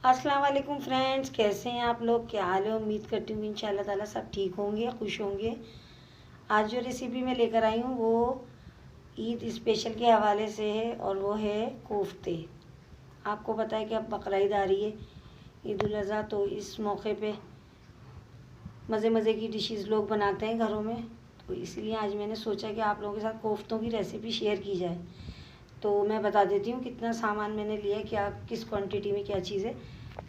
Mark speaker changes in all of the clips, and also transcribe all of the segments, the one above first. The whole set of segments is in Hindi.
Speaker 1: अस्सलाम वालेकुम फ्रेंड्स, कैसे हैं आप लोग? क्या हाल है? उम्मीद करती हूँ इंशाल्लाह ताला सब ठीक होंगे, खुश होंगे। आज जो रेसिपी मैं लेकर आई हूँ वो ईद स्पेशल के हवाले से है और वो है कोफ्ते। आपको पता है कि अब बकरा ईद आ रही है, ईद उल अज़हा, तो इस मौके पे मज़े मज़े की डिशेस लोग बनाते हैं घरों में। तो इसलिए आज मैंने सोचा कि आप लोगों के साथ कोफ्तों की रेसिपी शेयर की जाए। तो मैं बता देती हूँ कितना सामान मैंने लिया है, क्या किस क्वांटिटी में क्या चीज़ है।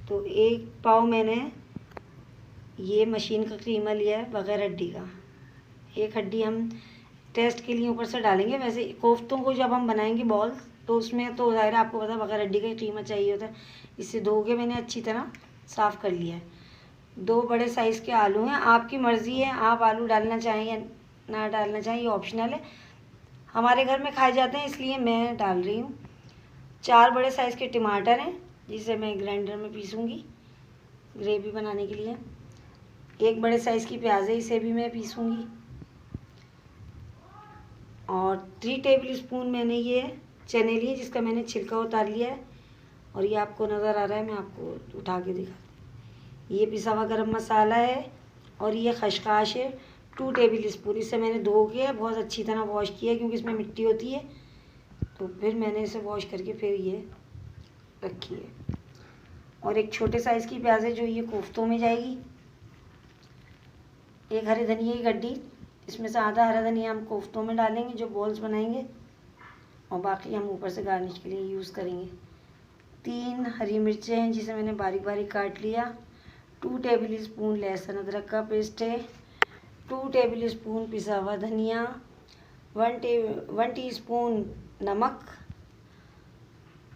Speaker 1: तो 1 पाव मैंने ये मशीन का कीमा लिया है बग़ैर हड्डी का। एक हड्डी हम टेस्ट के लिए ऊपर से डालेंगे। वैसे कोफ्तों को जब हम बनाएंगे बॉल, तो उसमें तो ज़ाहिर है आपको पता है बग़ैर हड्डी का ही कीमा चाहिए होता है। इसे धो के मैंने अच्छी तरह साफ़ कर लिया है। 2 बड़े साइज़ के आलू हैं। आपकी मर्ज़ी है, आप आलू डालना चाहें या ना डालना चाहें, ये ऑप्शनल है। हमारे घर में खाए जाते हैं इसलिए मैं डाल रही हूँ। 4 बड़े साइज़ के टमाटर हैं जिसे मैं ग्राइंडर में पीसूँगी ग्रेवी बनाने के लिए। 1 बड़े साइज़ की प्याज है, इसे भी मैं पीसूँगी। और 3 टेबल स्पून मैंने ये चने लिए जिसका मैंने छिलका उतार लिया है। और ये आपको नज़र आ रहा है, मैं आपको उठा के दिखाती हूँ। ये पिसा हुआ गरम मसाला है और ये खशखाश है 2 टेबल स्पून। इसे मैंने धो के बहुत अच्छी तरह वॉश किया क्योंकि इसमें मिट्टी होती है, तो फिर मैंने इसे वॉश करके फिर ये रखी है। और एक छोटे साइज़ की प्याज है जो ये कोफ्तों में जाएगी। 1 हरे धनिया की गड्डी, इसमें से आधा हरा धनिया हम कोफ्तों में डालेंगे जो बॉल्स बनाएंगे, और बाकी हम ऊपर से गार्निश के लिए यूज़ करेंगे। 3 हरी मिर्चें हैं जिसे मैंने बारीक बारीक काट लिया। 2 टेबल स्पून लहसुन अदरक का पेस्ट है। 2 टेबल स्पून पिसा हुआ धनिया। 1 टीस्पून नमक।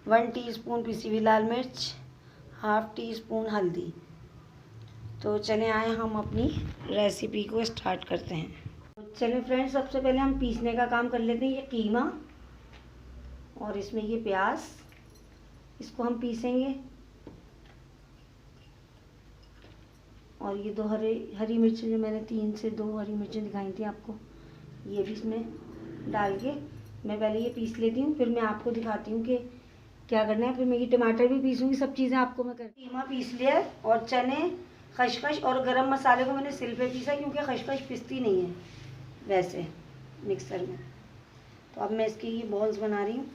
Speaker 1: 1 टीस्पून पिसी हुई लाल मिर्च। हाफ टी स्पून हल्दी। तो चलें आए हम अपनी रेसिपी को स्टार्ट करते हैं। तो चलें फ्रेंड्स, सबसे पहले हम पीसने का काम कर लेते हैं। ये कीमा और इसमें ये प्याज, इसको हम पीसेंगे। और ये 2 हरी मिर्चें जो मैंने 3 से 2 हरी मिर्चें दिखाई थी आपको, ये भी इसमें डाल के मैं पहले ये पीस लेती हूँ, फिर मैं आपको दिखाती हूँ कि क्या करना है। फिर मैं ये टमाटर भी पीसूँगी, सब चीज़ें आपको मैं करती। कीमा पीस लिया है और चने, खसखस और गरम मसाले को मैंने सिल पे पीसा क्योंकि खसखस पिसती नहीं है वैसे मिक्सर में। तो अब मैं इसकी ये बॉल्स बना रही हूँ।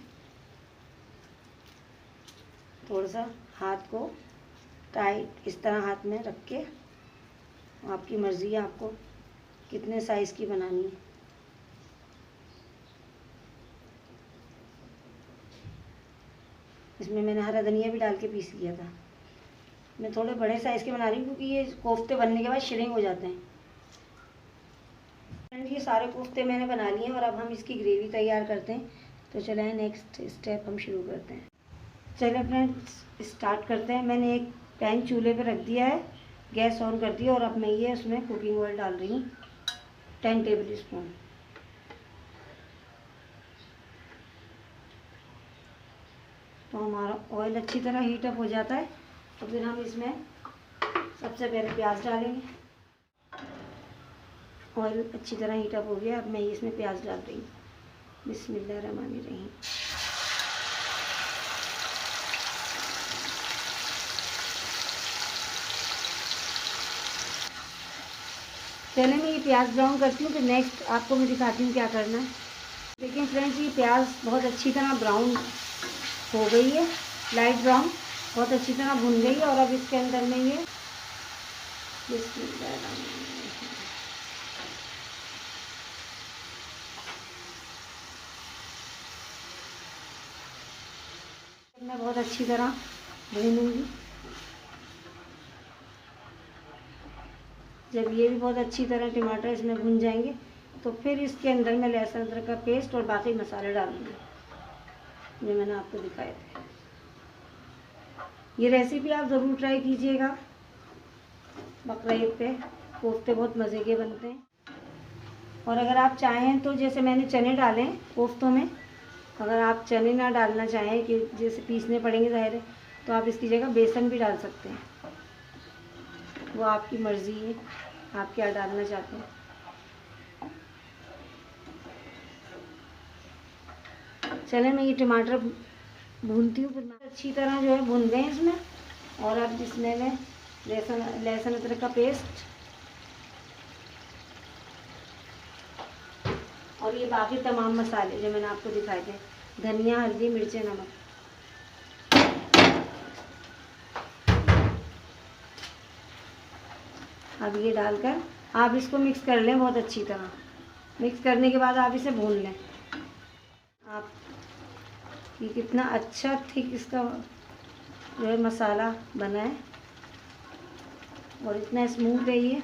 Speaker 1: थोड़ा सा हाथ को टाइट इस तरह हाथ में रख के, आपकी मर्ज़ी है आपको कितने साइज़ की बनानी है। इसमें मैंने हरा धनिया भी डाल के पीस लिया था। मैं थोड़े बड़े साइज़ के बना रही हूँ क्योंकि ये कोफ्ते बनने के बाद श्रिंक हो जाते हैं। फ्रेंड, ये सारे कोफ्ते मैंने बना लिए हैं और अब हम इसकी ग्रेवी तैयार करते हैं। तो चलें नेक्स्ट स्टेप हम शुरू करते हैं। चलें फ्रेंड्स, स्टार्ट करते हैं। मैंने एक पैन चूल्हे पे रख दिया है, गैस ऑन कर दिया और अब मैं ये उसमें कुकिंग ऑयल डाल रही हूँ 10 टेबल स्पून। तो हमारा ऑयल अच्छी तरह हीटअप हो जाता है तो फिर हम इसमें सबसे पहले प्याज डालेंगे। ऑयल अच्छी तरह हीटअप हो गया, अब मैं इसमें प्याज डाल रही हूँ। बिस्मिल्लाहिर्रहमानिर्रहीम। पहले मैं ये प्याज ब्राउन करती हूँ, फिर नेक्स्ट आपको मैं दिखाती हूँ क्या करना है। देखिए फ्रेंड्स, ये प्याज बहुत अच्छी तरह ब्राउन हो गई है, लाइट ब्राउन, बहुत अच्छी तरह भुन गई है। और अब इसके अंदर में ये मैं बहुत अच्छी तरह भूनूंगी। जब ये भी बहुत अच्छी तरह टमाटर इसमें भुन जाएंगे तो फिर इसके अंदर मैं लहसुन अदरक का पेस्ट और बाकी मसाले डालूंगी जो मैंने आपको दिखाए थे। ये रेसिपी आप ज़रूर ट्राई कीजिएगा। बकरा ईद पे कोफ्ते बहुत मज़े के बनते हैं। और अगर आप चाहें तो जैसे मैंने चने डाले हैं कोफ्तों में, अगर आप चने ना डालना चाहें कि जैसे पीसने पड़ेंगे ज़ाहिर है, तो आप इसकी जगह बेसन भी डाल सकते हैं। वो आपकी मर्ज़ी है, आप क्या डालना चाहते हैं। चलें मैं ये टमाटर भूनती हूँ। फिर अच्छी तरह जो है भून गए इसमें, और अब इसमें मैं लहसुन अदरक का पेस्ट और ये बाकी तमाम मसाले जो मैंने आपको दिखाए थे, धनिया, हल्दी, मिर्ची, नमक। अब ये डालकर आप इसको मिक्स कर लें बहुत अच्छी तरह। मिक्स करने के बाद आप इसे भून लें। आप ये कितना अच्छा थिक इसका जो है मसाला बना है और इतना स्मूथ है ये,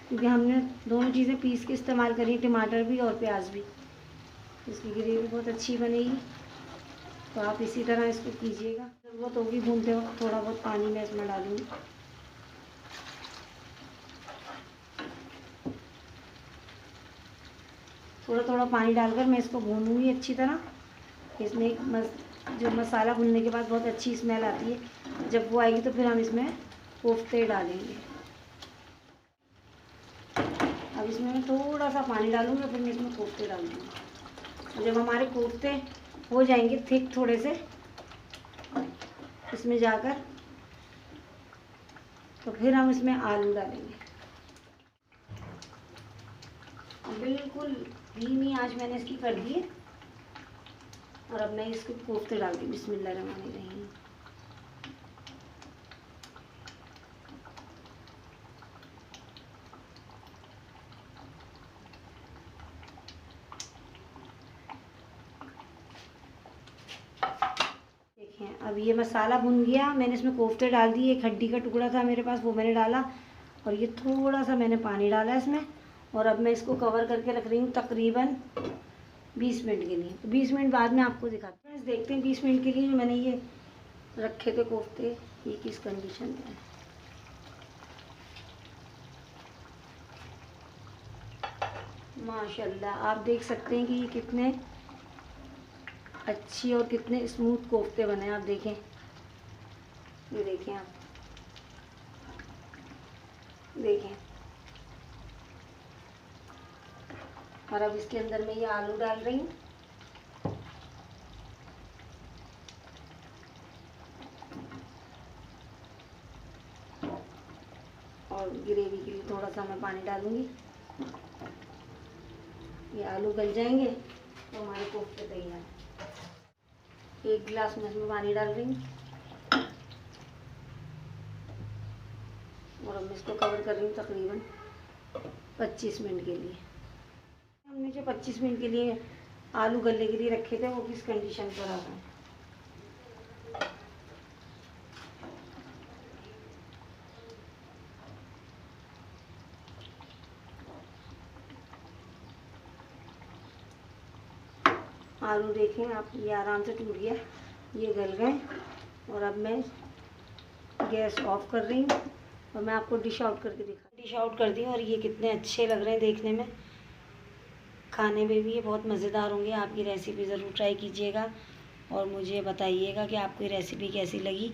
Speaker 1: क्योंकि हमने दोनों चीज़ें पीस के इस्तेमाल करी, टमाटर भी और प्याज भी। इसकी ग्रेवी बहुत अच्छी बनेगी। तो आप इसी तरह इसको कीजिएगा। ज़रूरत होगी भूनते वक्त थोड़ा बहुत पानी मैं इसमें डालूँगी। थोड़ा थोड़ा पानी डालकर मैं इसको भूनूँगी अच्छी तरह। इसमें जो मसाला भूनने के बाद बहुत अच्छी स्मेल आती है, जब वो आएगी तो फिर हम इसमें कोफ्ते डालेंगे। अब इसमें मैं थोड़ा सा पानी डालूँगी, फिर मैं इसमें कोफ्ते डालूँगी। जब हमारे कोफ्ते हो जाएंगे थिक थोड़े से, इसमें जाकर तो फिर हम इसमें आलू डालेंगे। बिल्कुल धीमी आंच मैंने इसकी कर दी है और अब मैं इसके कोफ्ते डाल दी। बिस्मिल्लाहिर्रहमानिर्रहीम। देखें अब ये मसाला भुन गया, मैंने इसमें कोफ्ते डाल दिए। एक हड्डी का टुकड़ा था मेरे पास, वो मैंने डाला और ये थोड़ा सा मैंने पानी डाला इसमें। और अब मैं इसको कवर करके रख रही हूँ तकरीबन 20 मिनट के लिए। तो 20 मिनट बाद में आपको दिखाते हैं। देखते हैं 20 मिनट के लिए मैंने ये रखे थे कोफ्ते, ये किस कंडीशन में है। माशाल्लाह आप देख सकते हैं कि ये कितने अच्छी और कितने स्मूथ कोफ्ते बने। आप देखें, ये देखें, आप देखें। और अब इसके अंदर मैं ये आलू डाल रही हूँ। और ग्रेवी के लिए थोड़ा सा मैं पानी डालूंगी। ये आलू गल जाएंगे तो हमारे कोफ्ते तैयार हैं। 1 गिलास में इसमें पानी डाल रही हूँ और अब मैं इसको कवर कर रही हूँ तकरीबन 25 मिनट के लिए। हमने जो 25 मिनट के लिए आलू गलने के लिए रखे थे वो किस कंडीशन पर आ रहे हैं। आलू देखें आप, ये आराम से टूट गया, ये गल गए। और अब मैं गैस ऑफ कर रही हूँ और मैं आपको डिश आउट करके डिश आउट कर दी। और ये कितने अच्छे लग रहे हैं देखने में, खाने में भी ये बहुत मज़ेदार होंगे। आप ये रेसिपी ज़रूर ट्राई कीजिएगा और मुझे बताइएगा कि आपको ये रेसिपी कैसी लगी।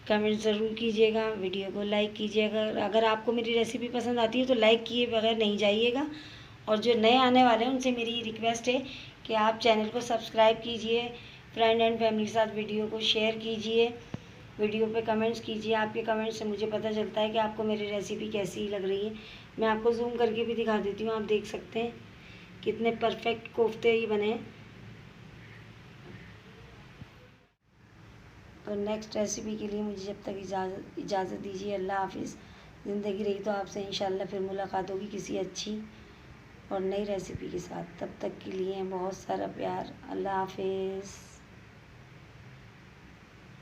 Speaker 1: कमेंट ज़रूर कीजिएगा, वीडियो को लाइक कीजिएगा। अगर आपको मेरी रेसिपी पसंद आती है तो लाइक किए बगैर नहीं जाइएगा। और जो नए आने वाले हैं उनसे मेरी रिक्वेस्ट है कि आप चैनल को सब्सक्राइब कीजिए, फ्रेंड एंड फैमिली के साथ वीडियो को शेयर कीजिए, वीडियो पे कमेंट्स कीजिए। आपके कमेंट्स से मुझे पता चलता है कि आपको मेरी रेसिपी कैसी लग रही है। मैं आपको जूम करके भी दिखा देती हूँ, आप देख सकते हैं कितने परफेक्ट कोफ्ते ही बने हैं। तो नेक्स्ट रेसिपी के लिए मुझे जब तक इजाज़त दीजिए। अल्लाह हाफिज़। ज़िंदगी रही तो आपसे इंशाल्लाह फिर मुलाकात होगी किसी अच्छी और नई रेसिपी के साथ। तब तक के लिए बहुत सारा प्यार। अल्लाह हाफिज़।